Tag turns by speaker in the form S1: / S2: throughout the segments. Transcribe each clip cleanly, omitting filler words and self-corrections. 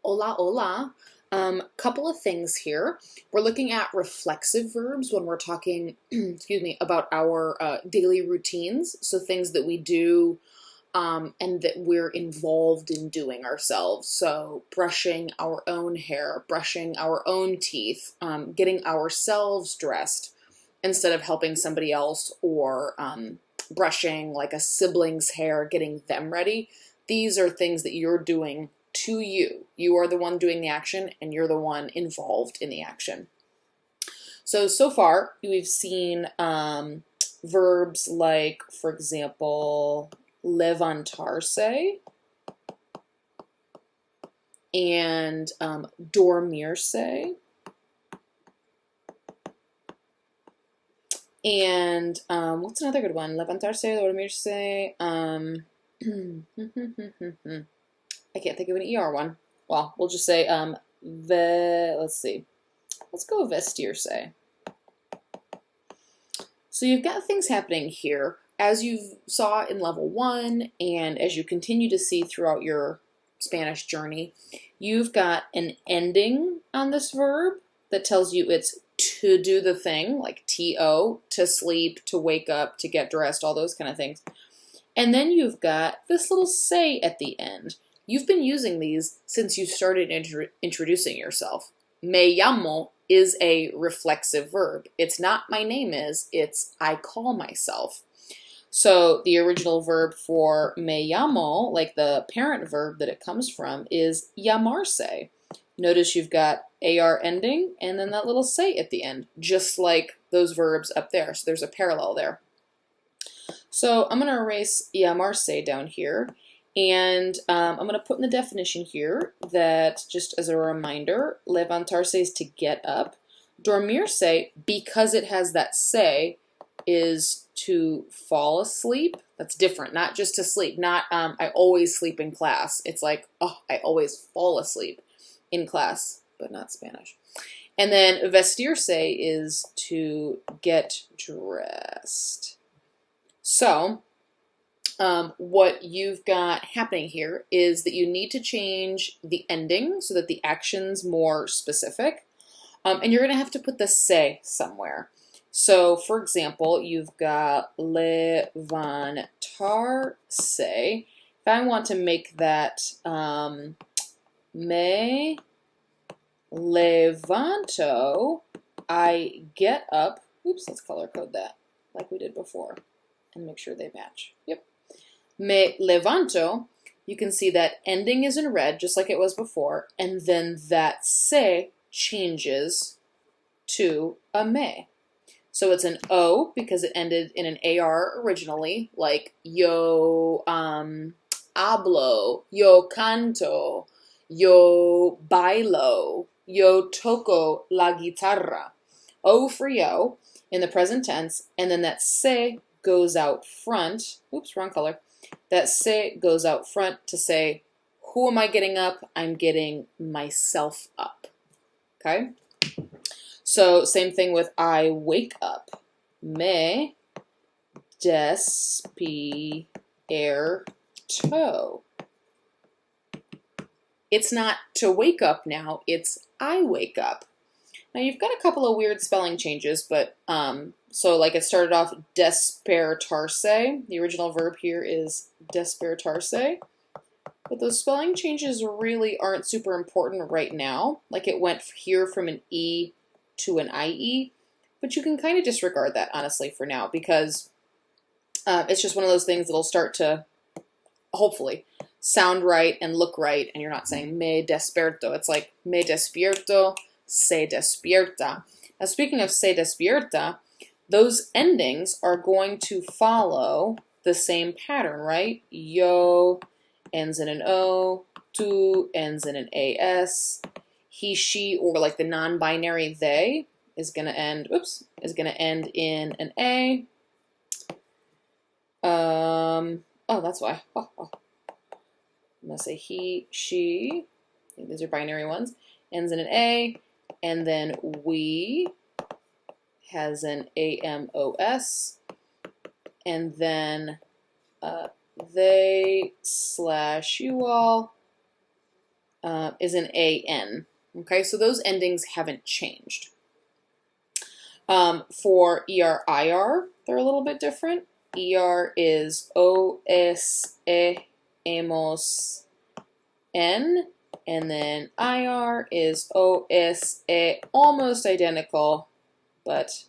S1: Hola, hola. Couple of things here. We're looking at reflexive verbs when we're talking, excuse me, about our daily routines. So things that we do and that we're involved in doing ourselves. So brushing our own hair, brushing our own teeth, getting ourselves dressed instead of helping somebody else, or brushing like a sibling's hair, getting them ready. These are things that you're doing to you. You are the one doing the action and you're the one involved in the action. So far, we've seen verbs like, for example, levantarse and dormirse. And what's another good one? Levantarse, dormirse. I can't think of an ER one. Well, we'll just say let's see. Let's go vestirse. So you've got things happening here as you saw in level 1 and as you continue to see throughout your Spanish journey. You've got an ending on this verb that tells you it's to do the thing, like to, to sleep, to wake up, to get dressed, all those kind of things. And then you've got this little say at the end. You've been using these since you started introducing yourself. Me llamo is a reflexive verb. It's not my name is, it's I call myself. So the original verb for me llamo, like the parent verb that it comes from, is llamarse. Notice you've got AR ending and then that little say at the end, just like those verbs up there. So there's a parallel there. So I'm going to erase llamarse down here, and I'm going to put in the definition here that, just as a reminder, levantarse is to get up. Dormirse, because it has that se, is to fall asleep. That's different, not just to sleep, not I always sleep in class. It's like, oh, I always fall asleep in class, but not Spanish. And then vestirse is to get dressed. So what you've got happening here is that you need to change the ending so that the action's more specific. And you're going to have to put the se somewhere. So, for example, you've got levantarse. If I want to make that me levanto, I get up. Oops, let's color code that like we did before and make sure they match. Yep. Me levanto, you can see that ending is in red, just like it was before, and then that se changes to a me. So it's an O because it ended in an AR originally, like yo hablo, yo canto, yo bailo, yo toco la guitarra. O for yo in the present tense, and then that se goes out front. Oops, wrong color. That se goes out front to say, who am I getting up? I'm getting myself up. Okay? So same thing with I wake up. Me despierto. It's not to wake up now, it's I wake up. Now you've got a couple of weird spelling changes, but so like it started off despertarse. The original verb here is despertarse. But those spelling changes really aren't super important right now. Like it went here from an E to an IE, but you can kind of disregard that honestly for now because it's just one of those things that'll start to hopefully sound right and look right, and you're not saying me despierto. It's like me despierto, se despierta. Now speaking of se despierta, those endings are going to follow the same pattern, right? Yo ends in an O, tu ends in an AS, he, she, or like the non-binary they is going to end, in an A. Oh, that's why. I'm going to say he, she, I think these are binary ones, ends in an A, and then we has an AMOS, and then they / you all is an AN. Okay, so those endings haven't changed. For ER, IR, they're a little bit different. ER is OS, hemos, N, and then IR is OS, almost identical, but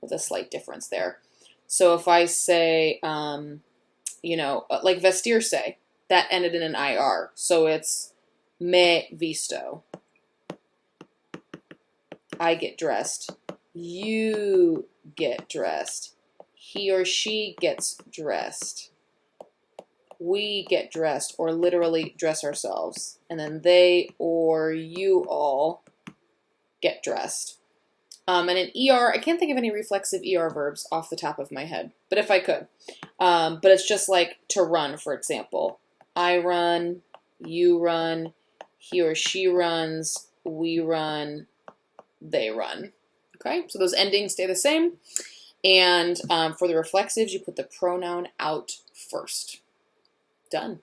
S1: with a slight difference there. So if I say, you know, like vestirse, that ended in an IR, so it's me visto. I get dressed. You get dressed. He or she gets dressed. We get dressed, or literally dress ourselves. And then they or you all get dressed. And in ER, I can't think of any reflexive ER verbs off the top of my head, but if I could. But it's just like to run, for example. I run, you run, he or she runs, we run, they run. Okay, so those endings stay the same. And for the reflexives, you put the pronoun out first. Done.